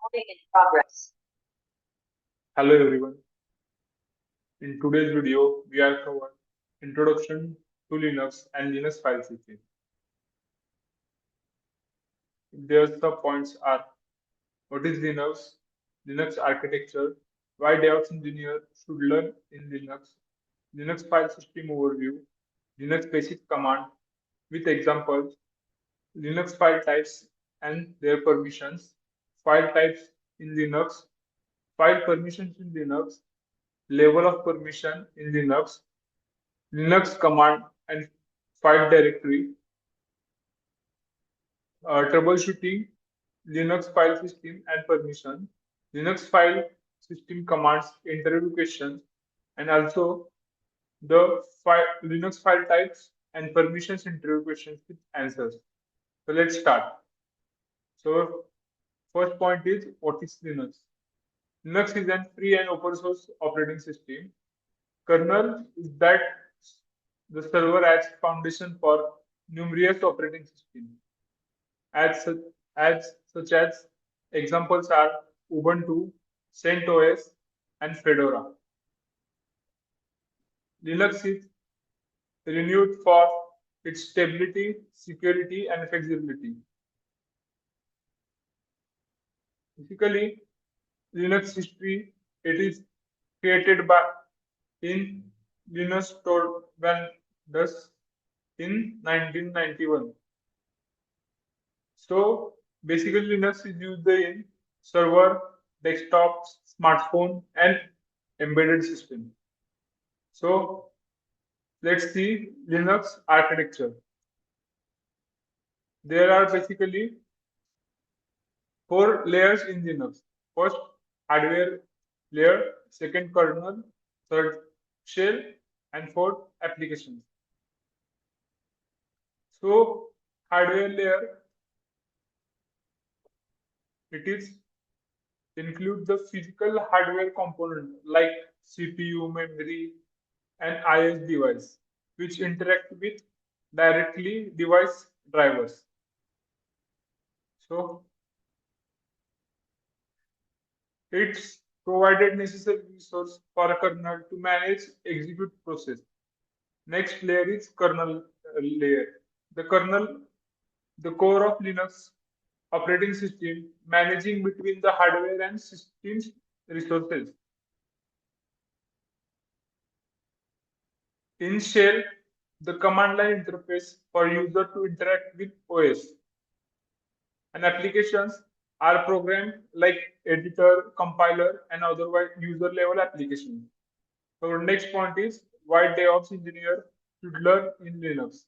Recording in progress. Hello everyone. In today's video, we are covering Introduction to Linux and Linux file system. Their sub points are: what is Linux, Linux architecture, why DevOps engineer should learn in Linux, Linux file system overview, Linux basic command with examples, Linux file types and their permissions, file types in Linux, file permissions in Linux, level of permission in Linux, Linux command and file directory, troubleshooting Linux file system and permission, Linux file system commands, interview questions, and also the Linux file types and permissions interview questions with answers. So let's start. So first point is, what is Linux? Linux is a free and open source operating system. Kernel is that the server as foundation for numerous operating systems. as such, as examples are Ubuntu, CentOS, and Fedora. Linux is renowned for its stability, security, and flexibility. Basically, Linux history, it is created by in Linus Torvalds in 1991. So basically, Linux is used in server, desktop, smartphone, and embedded system. So let's see Linux architecture. There are basically four layers in Linux. First, hardware layer, second, kernel, third, shell, and fourth, applications. So hardware layer, it is include the physical hardware component like CPU, memory, and IS device, which interact with directly device drivers. So it's provided necessary resource for a kernel to manage execute process. Next layer is kernel layer. The kernel, the core of Linux operating system, managing between the hardware and systems resources. In shell, the command line interface for user to interact with OS. And applications are programs like editor, compiler, and otherwise user level applications. So next point is, why DevOps engineer should learn in Linux.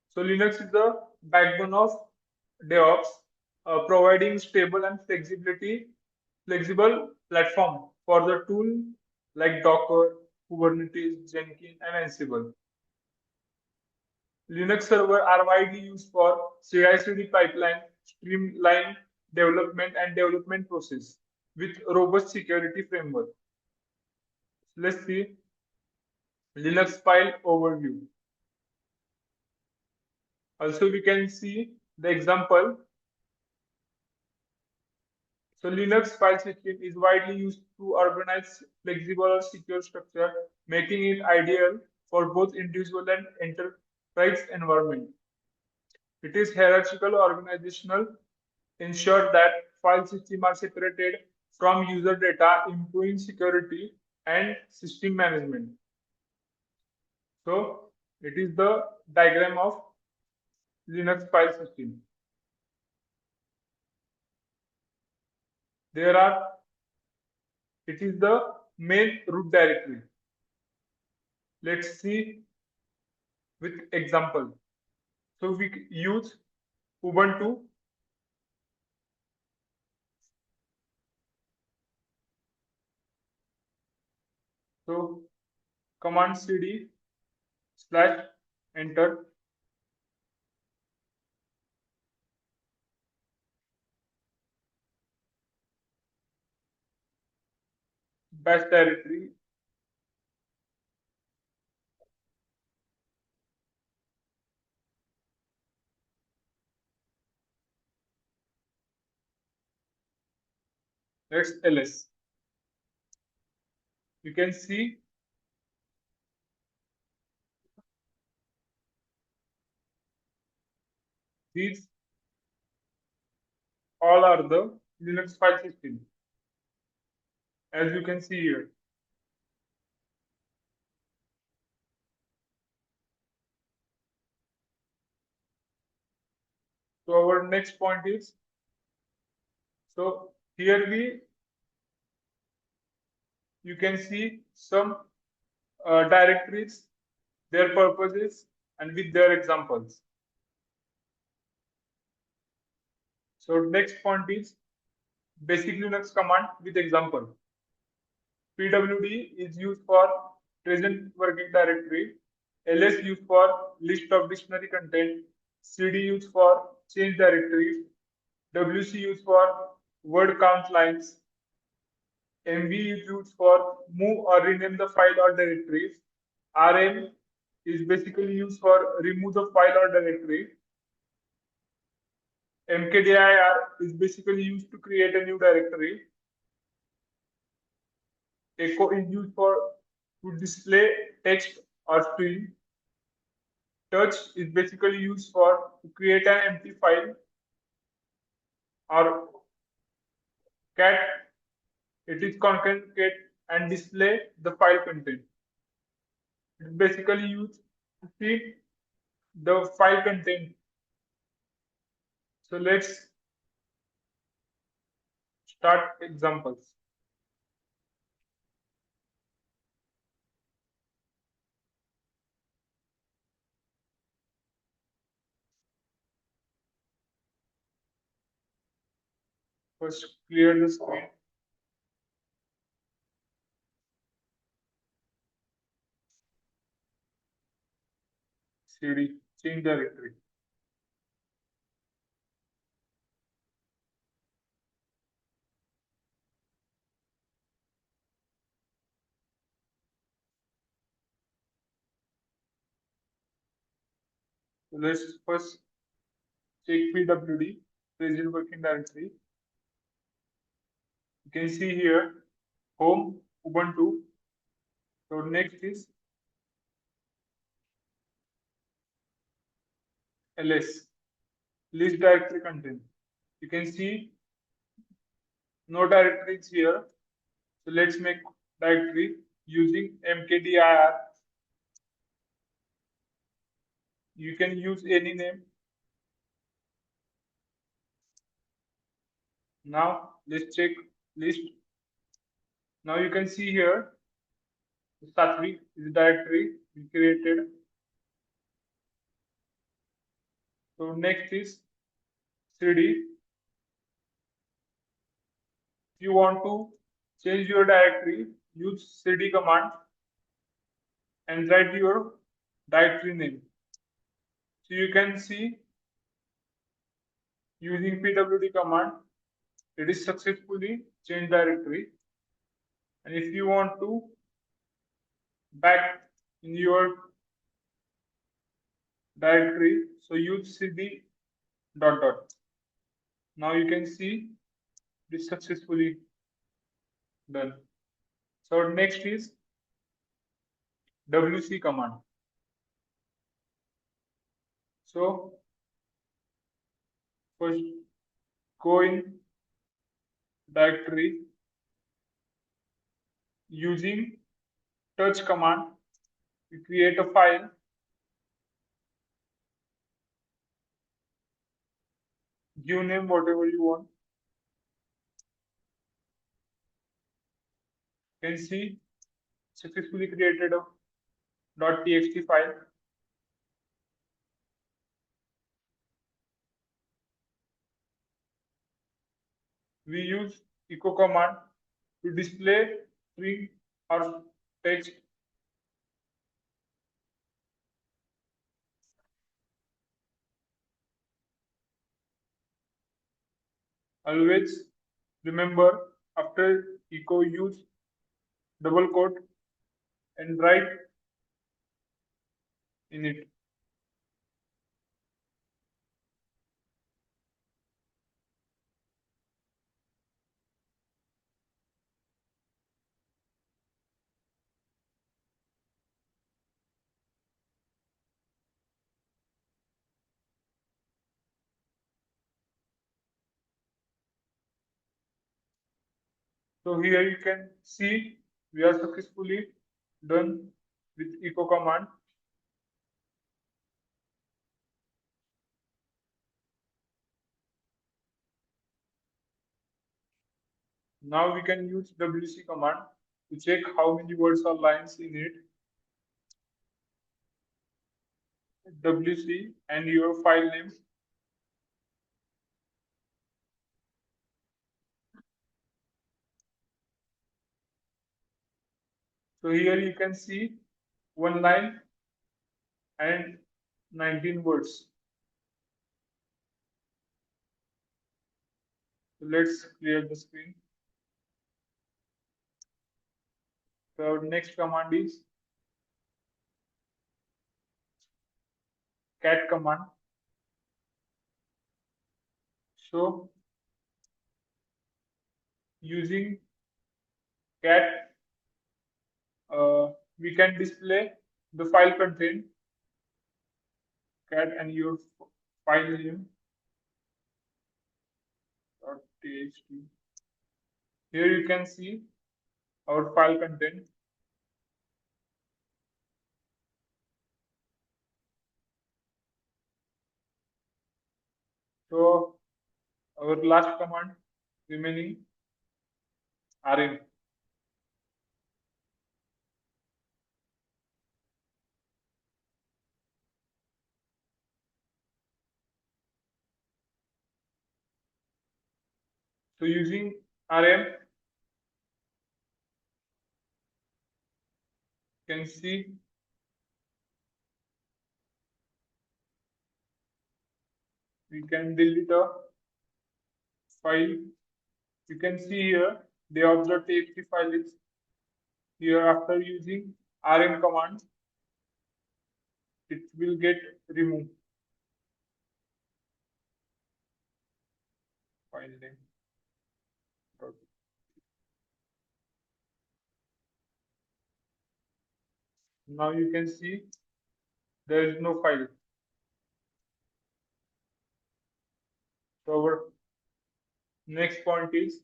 So Linux is the backbone of DevOps, providing stable and flexible platform for the tool like Docker, Kubernetes, Jenkins, and Ansible. Linux servers are widely used for CI/CD pipeline, streamline development and development process with robust security framework. Let's see Linux file overview. Also, we can see the example. So Linux file system is widely used to organize flexible or secure structure, making it ideal for both individual and enterprise environment. It is hierarchical organizational, ensure that file systems are separated from user data, improving security and system management. So it is the diagram of Linux file system. There are, it is the main root directory. Let's see with example. So we use Ubuntu. So command cd slash enter, bash directory, Let's ls. You can see these all are the Linux file system, as you can see here. So our next point is, so here you can see some directories, their purposes, and with their examples. So next point is basic Linux command with example. PWD is used for present working directory. LS used for list of dictionary content. CD used for change directories. WC used for word count lines. MV is used for move or rename the file or directories. RM is basically used for remove the file or directory. mkdir is basically used to create a new directory. Echo is used for to display text or string. Touch is basically used for to create an empty file. Or cat, it is concatenate and display the file content. It's basically used to see the file content. So let's start examples. First, clear the screen. CD, change directory. So let's first check PWD, present working directory. You can see here home, Ubuntu. So next is ls, list directory content. You can see no directories here. So let's make directory using mkdir. You can use any name. Now let's check list. Now you can see here Satvi is directory we created. So next is cd. If you want to change your directory, use cd command and write your directory name. So you can see using pwd command, it is successfully changed directory. And if you want to back in your directory, so use cd dot dot. Now you can see this successfully done. So next is wc command. So first go in directory using touch command. You create a file. Give name whatever you want. You can see successfully created a .txt file. We use echo command to display string or text. Always remember after echo use double quote and write in it. So here you can see we are successfully done with echo command. Now we can use WC command to check how many words or lines in it. WC and your file name. So here you can see one line and 19 words. So let's clear the screen. So our next command is cat command. So using cat, we can display the file content, cat and your file name .txt. Here you can see our file content. So our last command remaining rm. So using rm, you can see we can delete a file. You can see here the observe.txt file is here. After using rm command, it will get removed. File name. Now you can see there is no file. So our next point is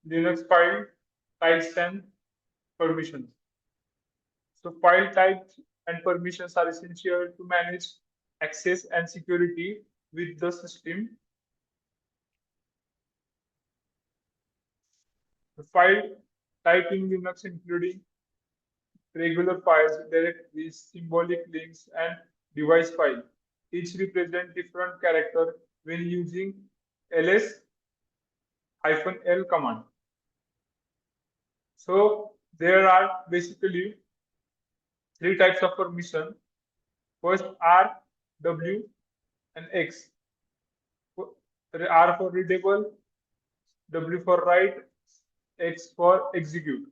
Linux file types and permissions. So file types and permissions are essential to manage access and security with the system. The file type in Linux including regular files, directories, symbolic links, and device file. Each represent different character when using ls-l command. So there are basically three types of permission. First R, W, and X. R for readable, W for write, X for execute.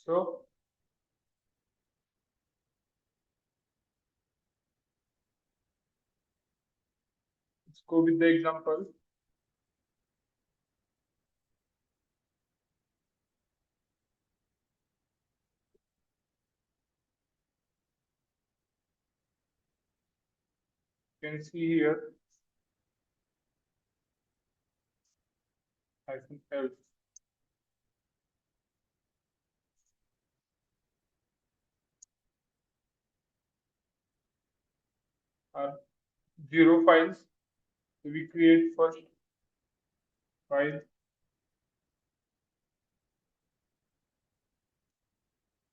So let's go with the example. You can see here -L. Are zero files. So we create first file.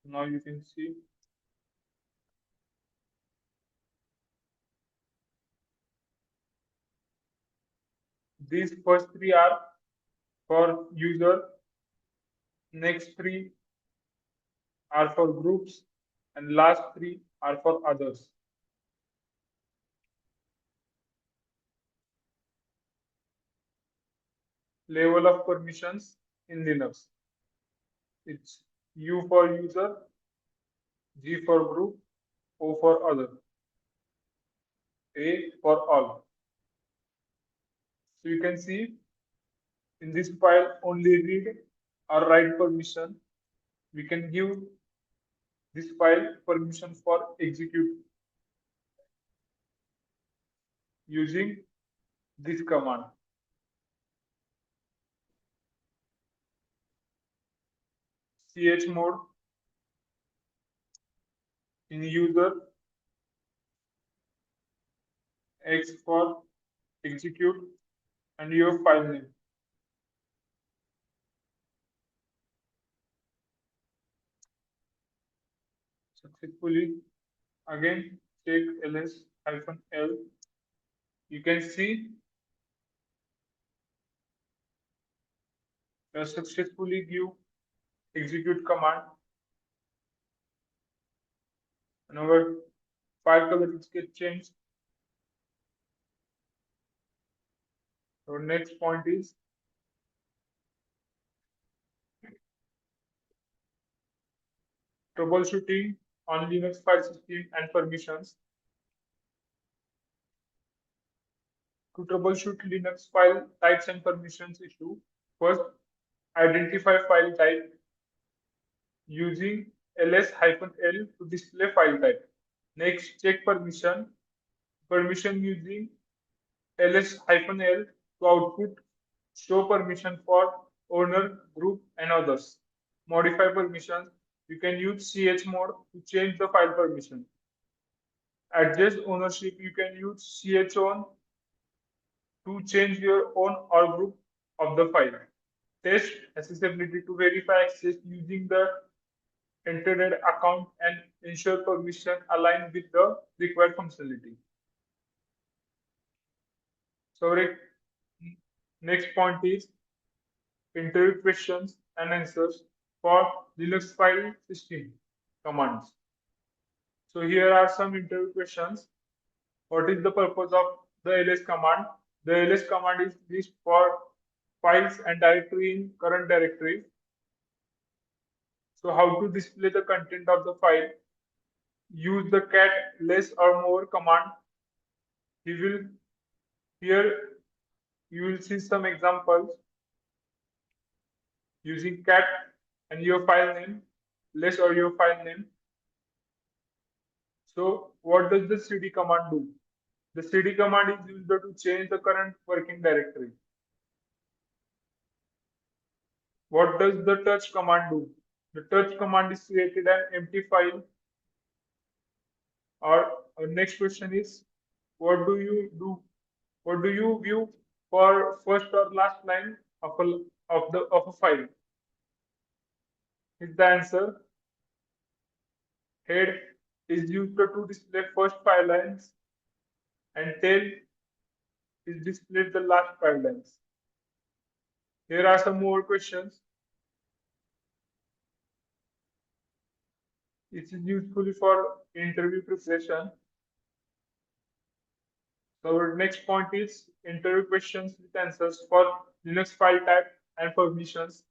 Now you can see these first three are for user, next three are for groups, and last three are for others. Level of permissions in Linux. It's U for user, G for group, O for other, A for all. So you can see in this file only read or write permission. We can give this file permission for execute using this command. Chmod in user, X for execute, and your file name. Successfully. Again, check ls-l. You can see successfully give execute command, and our file color is get changed. Our next point is troubleshooting on Linux file system and permissions. To troubleshoot Linux file types and permissions issue, first identify file type using ls-l to display file type. Next, check permission using ls-l to output show permission for owner, group, and others. Modify permissions. You can use chmod to change the file permission. Adjust ownership. You can use chown to change your own or group of the file. Test accessibility to verify access using the entered account and ensure permission align with the required functionality. So next point is interview questions and answers for Linux file system commands. So here are some interview questions. What is the purpose of the ls command? The ls command is used for files and directory in current directory. So how to display the content of the file? Use the cat less or more command. He will here you will see some examples using cat and your file name, less or your file name. So what does the cd command do? The cd command is used to change the current working directory. What does the touch command do? The touch command is created an empty file. Our next question is, what do you do? What do you view for first or last line of a file? Is the answer head is used to display first five lines and tail is displayed the last five lines. Here are some more questions. It is useful for interview preparation. So our next point is interview questions with answers for Linux file type and permissions.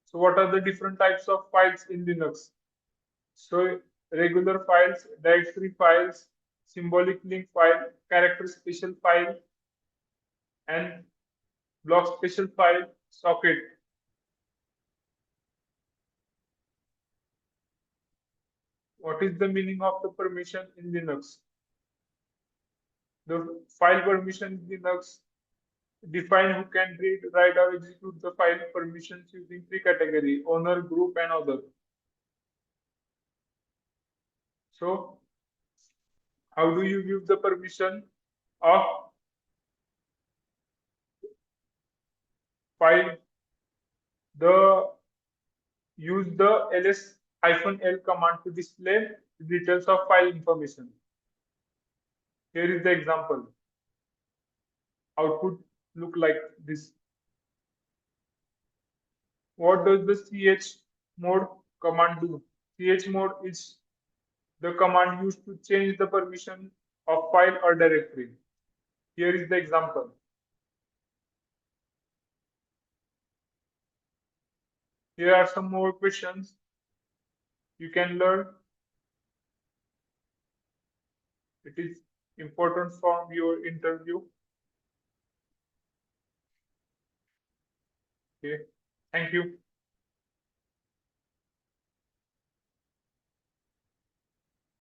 So what are the different types of files in Linux? So regular files, directory files, symbolic link file, character special file, and block special file, socket. What is the meaning of the permission in Linux? The file permission in Linux define who can read, write, or execute the file permissions using three categories: owner, group, and other. So, how do you give the permission of file? Use the ls-l command to display the details of file information. Here is the example. Output look like this. What does the chmod command do? Chmod is the command used to change the permission of file or directory. Here is the example. Here are some more questions you can learn. It is important for your interview. Okay, thank you.